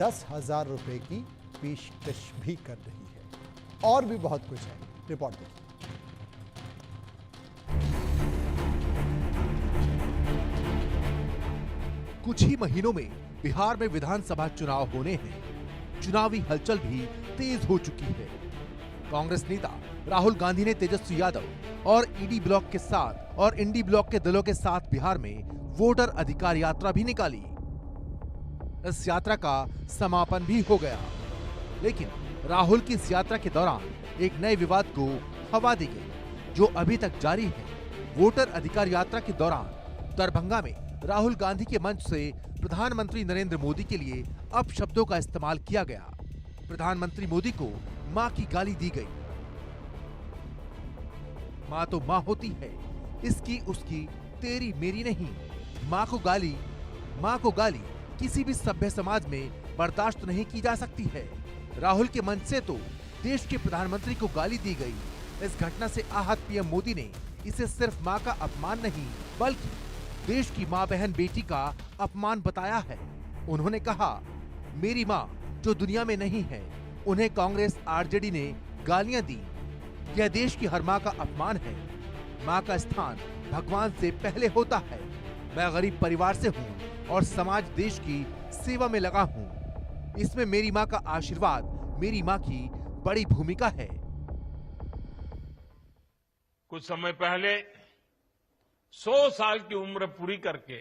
10,000 रुपए की पेशकश भी कर रही है। और भी बहुत कुछ है, रिपोर्ट देखिए। कुछ ही महीनों में बिहार में विधानसभा चुनाव होने हैं। चुनावी हलचल भी तेज हो चुकी है। कांग्रेस नेता राहुल गांधी ने तेजस्वी यादव और ईडी ब्लॉक के साथ और इंडी ब्लॉक के दलों के साथ बिहार में वोटर अधिकार यात्रा भी निकाली। इस यात्रा का समापन भी हो गया, लेकिन राहुल की इस यात्रा के दौरान एक नए विवाद को हवा दी गई, जो अभी तक जारी है। वोटर अधिकार यात्रा के दौरान दरभंगा में राहुल गांधी के मंच से प्रधानमंत्री नरेंद्र मोदी के लिए अपशब्दों का इस्तेमाल किया गया। प्रधानमंत्री मोदी को मां की गाली दी गई। मां तो मां होती है, इसकी उसकी तेरी मेरी नहीं। मां को गाली किसी भी सभ्य समाज में बर्दाश्त नहीं की जा सकती है। राहुल के मंच से तो देश के प्रधानमंत्री को गाली दी गई। इस घटना से आहत पीएम मोदी ने इसे सिर्फ मां का अपमान नहीं, बल्कि देश की मां बहन बेटी का अपमान बताया है। उन्होंने कहा, मेरी मां जो दुनिया में नहीं है, उन्हें कांग्रेस आरजेडी ने गालियां दी। यह देश की हर मां का अपमान है। मां का स्थान भगवान से पहले होता है। मैं गरीब परिवार से हूं और समाज देश की सेवा में लगा हूं। इसमें मेरी मां का आशीर्वाद, मेरी मां की बड़ी भूमिका है। कुछ समय पहले 100 साल की उम्र पूरी करके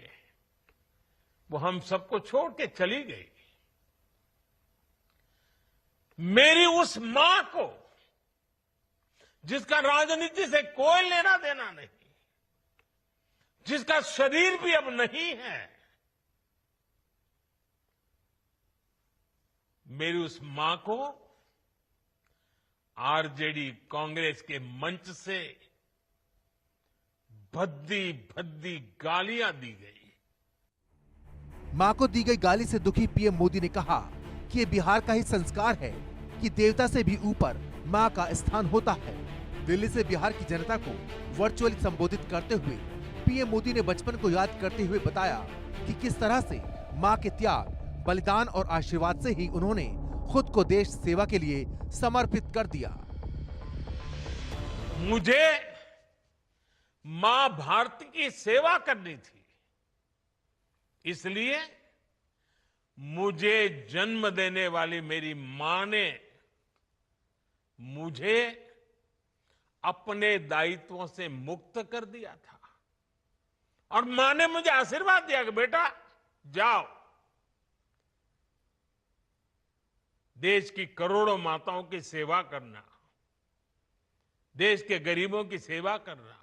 वो हम सबको छोड़ के चली गई। मेरी उस मां को, जिसका राजनीति से कोई लेना देना नहीं, जिसका शरीर भी अब नहीं है, मेरी उस मां को आरजेडी कांग्रेस के मंच से भद्दी भद्दी गालियां दी गई। मां को दी गई गाली से दुखी पीएम मोदी ने कहा कि ये बिहार का ही संस्कार है कि देवता से भी ऊपर मां का स्थान होता है। दिल्ली से बिहार की जनता को वर्चुअली संबोधित करते हुए पीएम मोदी ने बचपन को याद करते हुए बताया कि किस तरह से मां के त्याग, बलिदान और आशीर्वाद से ही उन्होंने खुद को देश सेवा के लिए समर्पित कर दिया। मुझे मां भारती की सेवा करनी थी, इसलिए मुझे जन्म देने वाली मेरी मां ने मुझे अपने दायित्वों से मुक्त कर दिया था। और मां ने मुझे आशीर्वाद दिया कि बेटा जाओ, देश की करोड़ों माताओं की सेवा करना, देश के गरीबों की सेवा करना।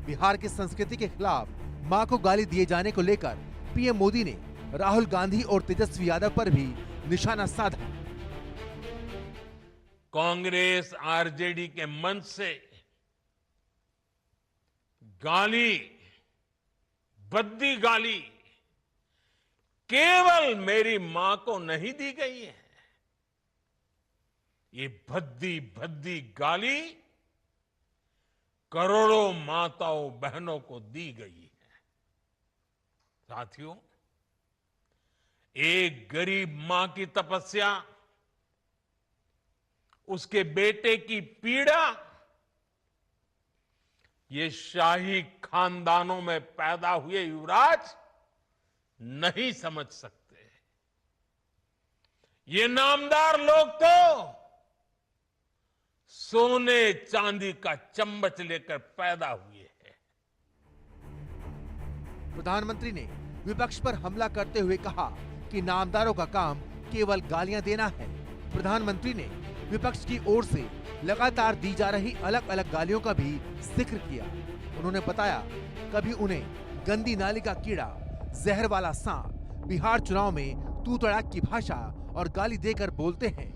बिहार की संस्कृति के खिलाफ मां को गाली दिए जाने को लेकर पीएम मोदी ने राहुल गांधी और तेजस्वी यादव पर भी निशाना साधा। कांग्रेस आरजेडी के मंच से गाली, भद्दी गाली केवल मेरी मां को नहीं दी गई है। ये भद्दी भद्दी गाली करोड़ों माताओं बहनों को दी गई है। साथियों, एक गरीब मां की तपस्या, उसके बेटे की पीड़ा, ये शाही खानदानों में पैदा हुए युवराज नहीं समझ सकते। ये नामदार लोग तो सोने चांदी का चम्मच लेकर पैदा हुए हैं। प्रधानमंत्री ने विपक्ष पर हमला करते हुए कहा कि नामदारों का काम केवल गालियां देना है। प्रधानमंत्री ने विपक्ष की ओर से लगातार दी जा रही अलग अलग गालियों का भी जिक्र किया। उन्होंने बताया, कभी उन्हें गंदी नाली का कीड़ा, जहर वाला सांप, बिहार चुनाव में तू तड़ाक की भाषा और गाली देकर बोलते हैं।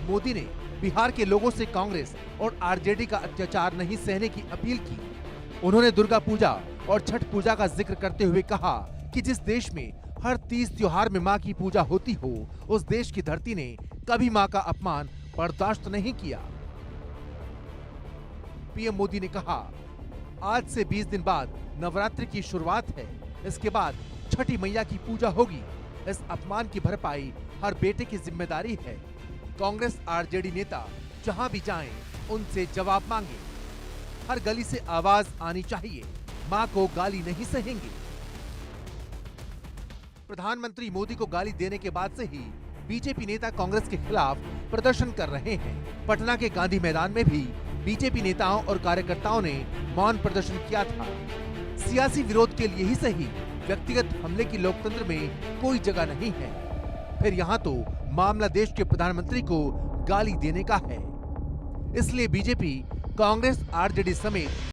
मोदी ने बिहार के लोगों से कांग्रेस और आरजेडी का अत्याचार नहीं सहने की अपील की। उन्होंने दुर्गा पूजा और छठ पूजा का जिक्र करते हुए कहा कि जिस देश में हर 30 त्योहार में मां की पूजा होती हो, उस देश की धरती ने कभी मां का अपमान बर्दाश्त नहीं किया। पीएम मोदी ने कहा, आज से 20 दिन बाद नवरात्रि की शुरुआत है। इसके बाद छठी मैया की पूजा होगी। इस अपमान की भरपाई हर बेटे की जिम्मेदारी है। कांग्रेस आरजेडी नेता जहां भी जाएं, उनसे जवाब मांगे। हर गली से आवाज आनी चाहिए, मां को गाली नहीं सहेंगे। प्रधानमंत्री मोदी को गाली देने के बाद से ही बीजेपी नेता कांग्रेस के खिलाफ प्रदर्शन कर रहे हैं। पटना के गांधी मैदान में भी बीजेपी नेताओं और कार्यकर्ताओं ने मौन प्रदर्शन किया था। सियासी विरोध के लिए ही सही, व्यक्तिगत हमले की लोकतंत्र में कोई जगह नहीं है। फिर यहाँ तो मामला देश के प्रधानमंत्री को गाली देने का है। इसलिए बीजेपी, कांग्रेस, आरजेडी समेत